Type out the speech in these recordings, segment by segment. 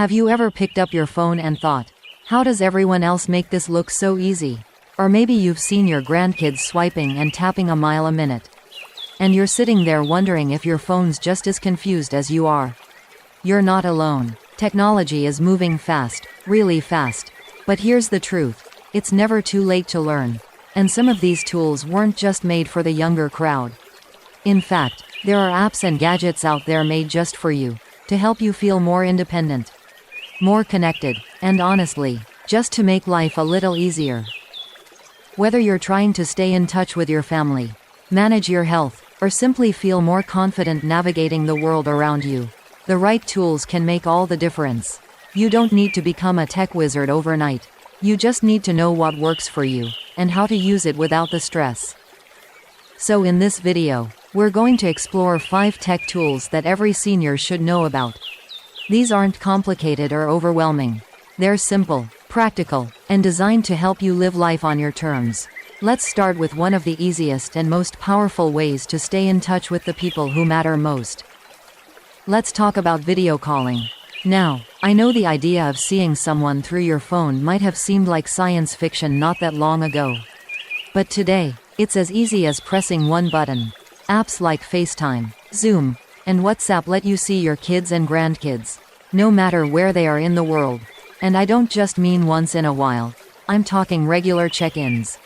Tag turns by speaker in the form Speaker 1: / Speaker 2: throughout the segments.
Speaker 1: Have you ever picked up your phone and thought, how does everyone else make this look so easy? Or maybe you've seen your grandkids swiping and tapping a mile a minute. And you're sitting there wondering if your phone's just as confused as you are. You're not alone. Technology is moving fast, really fast. But here's the truth. It's never too late to learn. And some of these tools weren't just made for the younger crowd. In fact, there are apps and gadgets out there made just for you, to help you feel more independent, more connected, and honestly, just to make life a little easier. Whether you're trying to stay in touch with your family, manage your health, or simply feel more confident navigating the world around you, the right tools can make all the difference. You don't need to become a tech wizard overnight. You just need to know what works for you, and how to use it without the stress. So in this video, we're going to explore 5 tech tools that every senior should know about. These aren't complicated or overwhelming. They're simple, practical, and designed to help you live life on your terms. Let's start with one of the easiest and most powerful ways to stay in touch with the people who matter most. Let's talk about video calling. Now, I know the idea of seeing someone through your phone might have seemed like science fiction not that long ago. But today, it's as easy as pressing one button. Apps like FaceTime, Zoom, and WhatsApp let you see your kids and grandkids, no matter where they are in the world. And I don't just mean once in a while. I'm talking regular check-ins,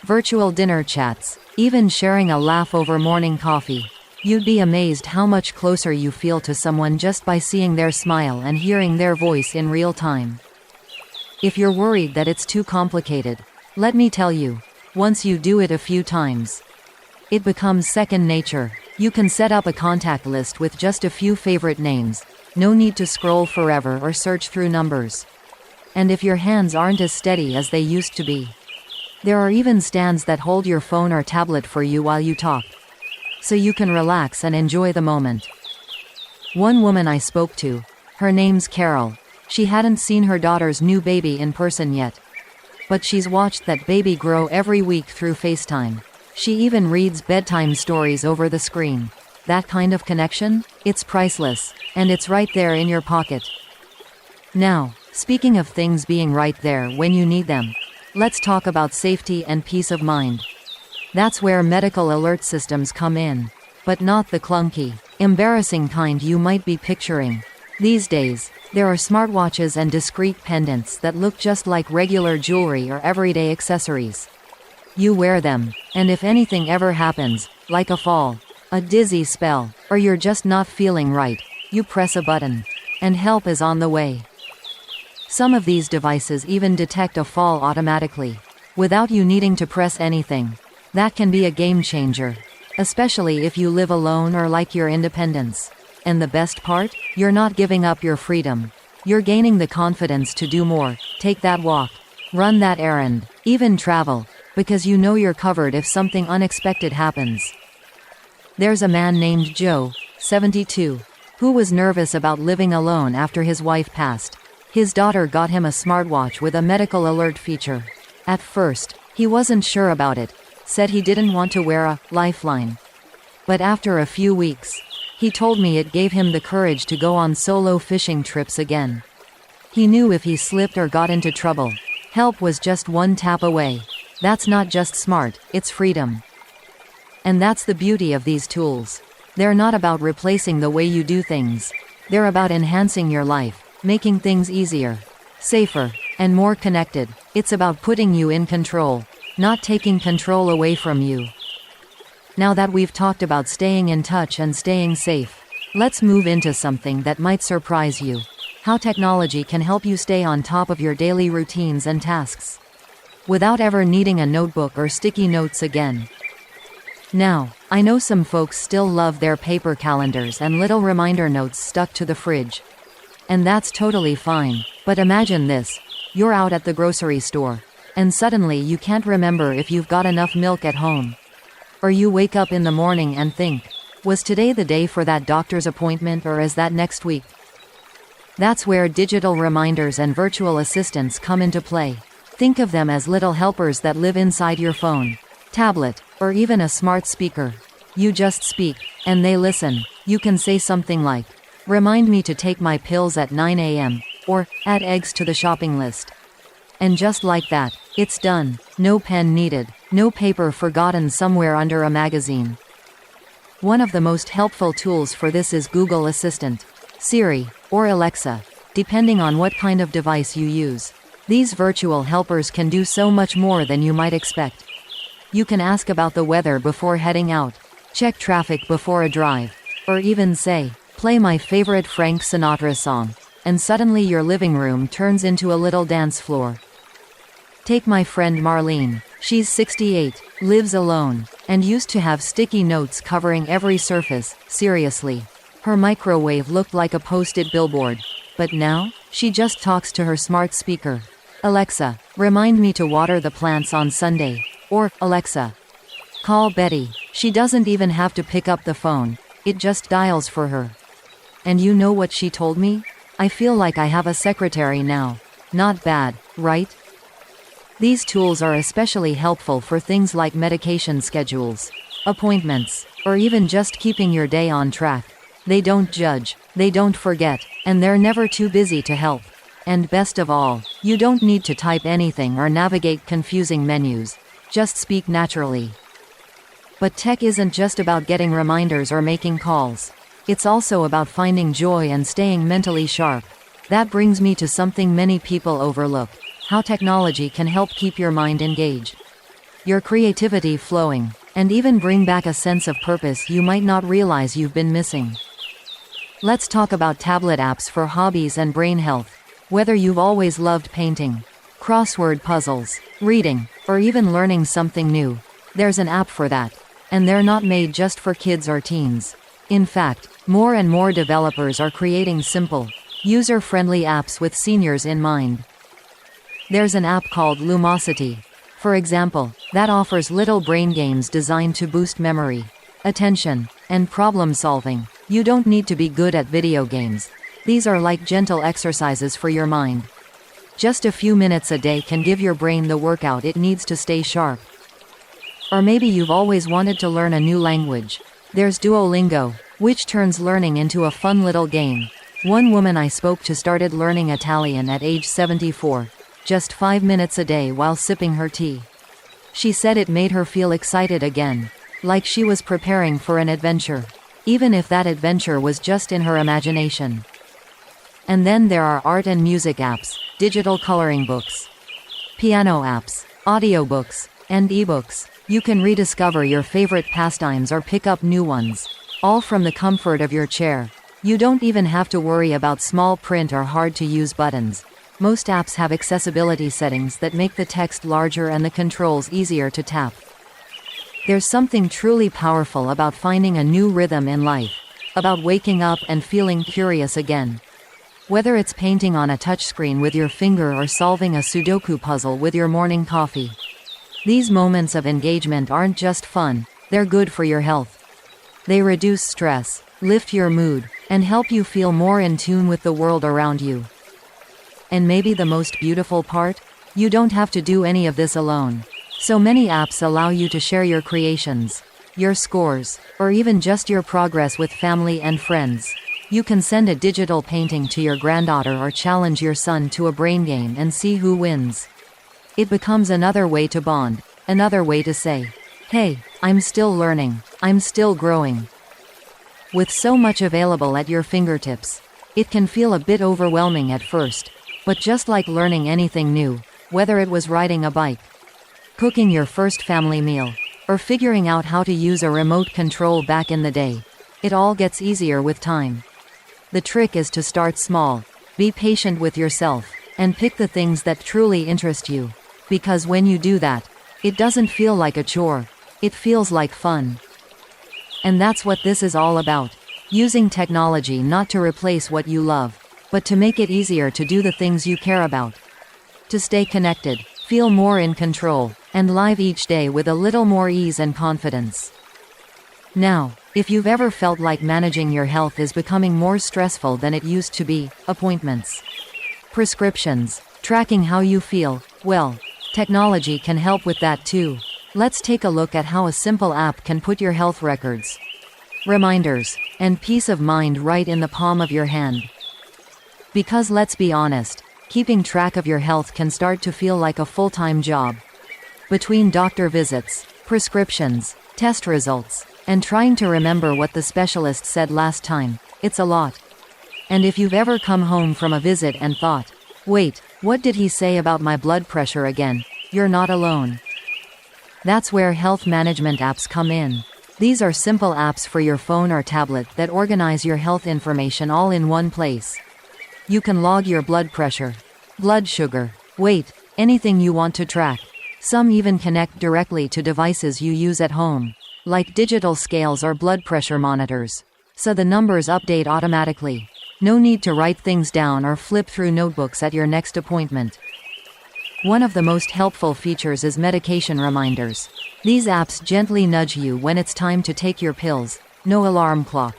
Speaker 1: virtual dinner chats, even sharing a laugh over morning coffee. You'd be amazed how much closer you feel to someone just by seeing their smile and hearing their voice in real time. If you're worried that it's too complicated, let me tell you, once you do it a few times, it becomes second nature. You can set up a contact list with just a few favorite names. No need to scroll forever or search through numbers. And if your hands aren't as steady as they used to be, there are even stands that hold your phone or tablet for you while you talk, so you can relax and enjoy the moment. One woman I spoke to, her name's Carol. She hadn't seen her daughter's new baby in person yet, but she's watched that baby grow every week through FaceTime. She even reads bedtime stories over the screen. That kind of connection? It's priceless, and it's right there in your pocket. Now, speaking of things being right there when you need them, let's talk about safety and peace of mind. That's where medical alert systems come in, but not the clunky, embarrassing kind you might be picturing. These days, there are smartwatches and discreet pendants that look just like regular jewelry or everyday accessories. You wear them, and if anything ever happens, like a fall, a dizzy spell, or you're just not feeling right, you press a button, and help is on the way. Some of these devices even detect a fall automatically, without you needing to press anything. That can be a game changer, especially if you live alone or like your independence. And the best part? You're not giving up your freedom. You're gaining the confidence to do more, take that walk, run that errand, even travel, because you know you're covered if something unexpected happens. There's a man named Joe, 72, who was nervous about living alone after his wife passed. His daughter got him a smartwatch with a medical alert feature. At first, he wasn't sure about it, said he didn't want to wear a lifeline. But after a few weeks, he told me it gave him the courage to go on solo fishing trips again. He knew if he slipped or got into trouble, help was just one tap away. That's not just smart, it's freedom. And that's the beauty of these tools. They're not about replacing the way you do things. They're about enhancing your life, making things easier, safer, and more connected. It's about putting you in control, not taking control away from you. Now that we've talked about staying in touch and staying safe, let's move into something that might surprise you: how technology can help you stay on top of your daily routines and tasks, without ever needing a notebook or sticky notes again. Now, I know some folks still love their paper calendars and little reminder notes stuck to the fridge. And that's totally fine, but imagine this. You're out at the grocery store, and suddenly you can't remember if you've got enough milk at home. Or you wake up in the morning and think, was today the day for that doctor's appointment, or is that next week? That's where digital reminders and virtual assistants come into play. Think of them as little helpers that live inside your phone, tablet, or even a smart speaker. You just speak, and they listen. You can say something like, "Remind me to take my pills at 9 a.m., or add eggs to the shopping list. And just like that, it's done. No pen needed, no paper forgotten somewhere under a magazine. One of the most helpful tools for this is Google Assistant, Siri, or Alexa, depending on what kind of device you use. These virtual helpers can do so much more than you might expect. You can ask about the weather before heading out, check traffic before a drive, or even say, "Play my favorite Frank Sinatra song," and suddenly your living room turns into a little dance floor. Take my friend Marlene. She's 68, lives alone, and used to have sticky notes covering every surface. Seriously. Her microwave looked like a posted billboard. But now, she just talks to her smart speaker. "Alexa, remind me to water the plants on Sunday." Or, "Alexa, call Betty." She doesn't even have to pick up the phone. It just dials for her. And you know what she told me? "I feel like I have a secretary now." Not bad, right? These tools are especially helpful for things like medication schedules, appointments, or even just keeping your day on track. They don't judge, they don't forget, and they're never too busy to help. And best of all, you don't need to type anything or navigate confusing menus. Just speak naturally. But tech isn't just about getting reminders or making calls. It's also about finding joy and staying mentally sharp. That brings me to something many people overlook: how technology can help keep your mind engaged, your creativity flowing, and even bring back a sense of purpose you might not realize you've been missing. Let's talk about tablet apps for hobbies and brain health. Whether you've always loved painting, crossword puzzles, reading, or even learning something new, there's an app for that. And they're not made just for kids or teens. In fact, more and more developers are creating simple, user-friendly apps with seniors in mind. There's an app called Lumosity, for example, that offers little brain games designed to boost memory, attention, and problem solving. You don't need to be good at video games. These are like gentle exercises for your mind. Just a few minutes a day can give your brain the workout it needs to stay sharp. Or maybe you've always wanted to learn a new language. There's Duolingo, which turns learning into a fun little game. One woman I spoke to started learning Italian at age 74. Just 5 minutes a day while sipping her tea. She said it made her feel excited again, like she was preparing for an adventure, even if that adventure was just in her imagination. And then there are art and music apps, digital coloring books, piano apps, audiobooks, and ebooks. You can rediscover your favorite pastimes or pick up new ones, all from the comfort of your chair. You don't even have to worry about small print or hard-to-use buttons. Most apps have accessibility settings that make the text larger and the controls easier to tap. There's something truly powerful about finding a new rhythm in life, about waking up and feeling curious again. Whether it's painting on a touchscreen with your finger or solving a Sudoku puzzle with your morning coffee. These moments of engagement aren't just fun, they're good for your health. They reduce stress, lift your mood, and help you feel more in tune with the world around you. And maybe the most beautiful part? You don't have to do any of this alone. So many apps allow you to share your creations, your scores, or even just your progress with family and friends. You can send a digital painting to your granddaughter or challenge your son to a brain game and see who wins. It becomes another way to bond, another way to say, "Hey, I'm still learning, I'm still growing." With so much available at your fingertips, it can feel a bit overwhelming at first. But just like learning anything new, whether it was riding a bike, cooking your first family meal, or figuring out how to use a remote control back in the day, it all gets easier with time. The trick is to start small, be patient with yourself, and pick the things that truly interest you. Because when you do that, it doesn't feel like a chore, it feels like fun. And that's what this is all about, using technology not to replace what you love, but to make it easier to do the things you care about. To stay connected, feel more in control, and live each day with a little more ease and confidence. Now, if you've ever felt like managing your health is becoming more stressful than it used to be, appointments, prescriptions, tracking how you feel, well, technology can help with that too. Let's take a look at how a simple app can put your health records, reminders, and peace of mind right in the palm of your hand. Because let's be honest, keeping track of your health can start to feel like a full-time job. Between doctor visits, prescriptions, test results, and trying to remember what the specialist said last time, it's a lot. And if you've ever come home from a visit and thought, wait, what did he say about my blood pressure again? You're not alone. That's where health management apps come in. These are simple apps for your phone or tablet that organize your health information all in one place. You can log your blood pressure, blood sugar, weight, anything you want to track. Some even connect directly to devices you use at home, like digital scales or blood pressure monitors. So the numbers update automatically. No need to write things down or flip through notebooks at your next appointment. One of the most helpful features is medication reminders. These apps gently nudge you when it's time to take your pills. No alarm clock.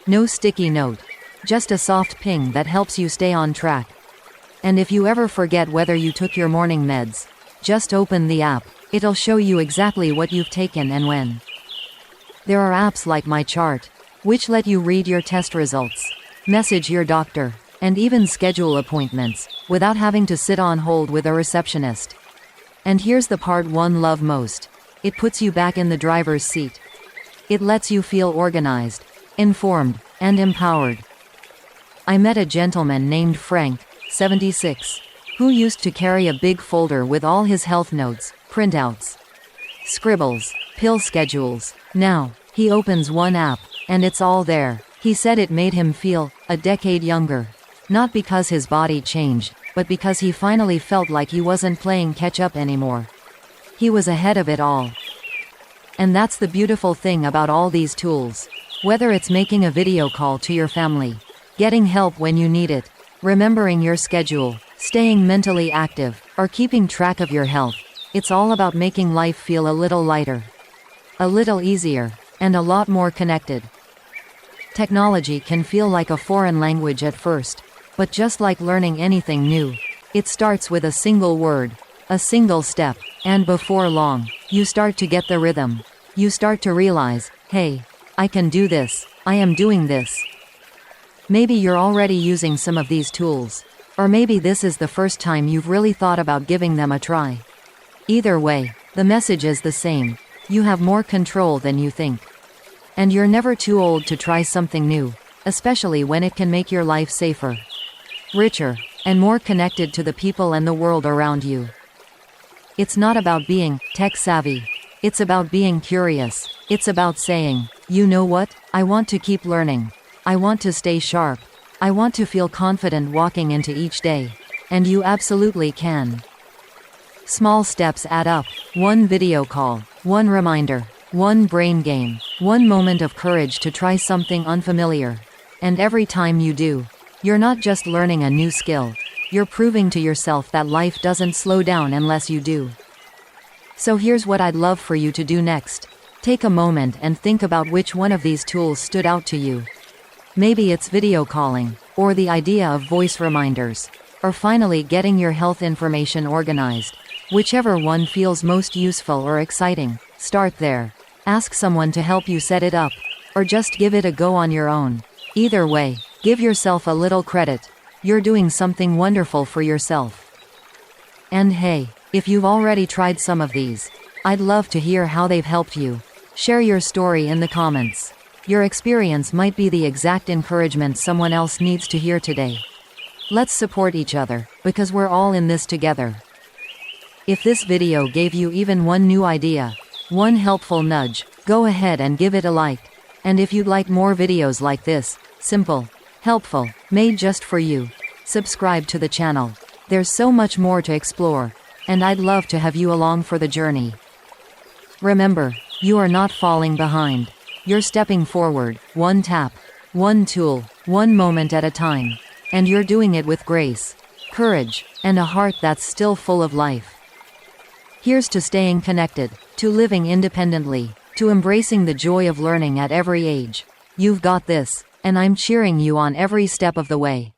Speaker 1: No sticky note. Just a soft ping that helps you stay on track. And if you ever forget whether you took your morning meds, just open the app. It'll show you exactly what you've taken and when. There are apps like MyChart, which let you read your test results, message your doctor, and even schedule appointments, without having to sit on hold with a receptionist. And here's the part one love most. It puts you back in the driver's seat. It lets you feel organized, informed, and empowered. I met a gentleman named Frank, 76, who used to carry a big folder with all his health notes, printouts, scribbles, pill schedules. Now, he opens one app, and it's all there. He said it made him feel a decade younger. Not because his body changed, but because he finally felt like he wasn't playing catch-up anymore. He was ahead of it all. And that's the beautiful thing about all these tools. Whether it's making a video call to your family, getting help when you need it, remembering your schedule, staying mentally active, or keeping track of your health, it's all about making life feel a little lighter, a little easier, and a lot more connected. Technology can feel like a foreign language at first, but just like learning anything new, it starts with a single word, a single step, and before long, you start to get the rhythm. You start to realize, hey, I can do this, I am doing this. Maybe you're already using some of these tools, or maybe this is the first time you've really thought about giving them a try. Either way, the message is the same. You have more control than you think. And you're never too old to try something new, especially when it can make your life safer, richer, and more connected to the people and the world around you. It's not about being tech-savvy. It's about being curious. It's about saying, you know what? I want to keep learning. I want to stay sharp. I want to feel confident walking into each day. And you absolutely can. Small steps add up. One video call, one reminder, one brain game, one moment of courage to try something unfamiliar. And every time you do, you're not just learning a new skill. You're proving to yourself that life doesn't slow down unless you do. So here's what I'd love for you to do next. Take a moment and think about which one of these tools stood out to you. Maybe it's video calling, or the idea of voice reminders, or finally getting your health information organized. Whichever one feels most useful or exciting, start there. Ask someone to help you set it up, or just give it a go on your own. Either way, give yourself a little credit. You're doing something wonderful for yourself. And hey, if you've already tried some of these, I'd love to hear how they've helped you. Share your story in the comments. Your experience might be the exact encouragement someone else needs to hear today. Let's support each other, because we're all in this together. If this video gave you even one new idea, one helpful nudge, go ahead and give it a like. And if you'd like more videos like this, simple, helpful, made just for you, subscribe to the channel. There's so much more to explore, and I'd love to have you along for the journey. Remember, you are not falling behind. You're stepping forward, one tap, one tool, one moment at a time. And you're doing it with grace, courage, and a heart that's still full of life. Here's to staying connected, to living independently, to embracing the joy of learning at every age. You've got this, and I'm cheering you on every step of the way.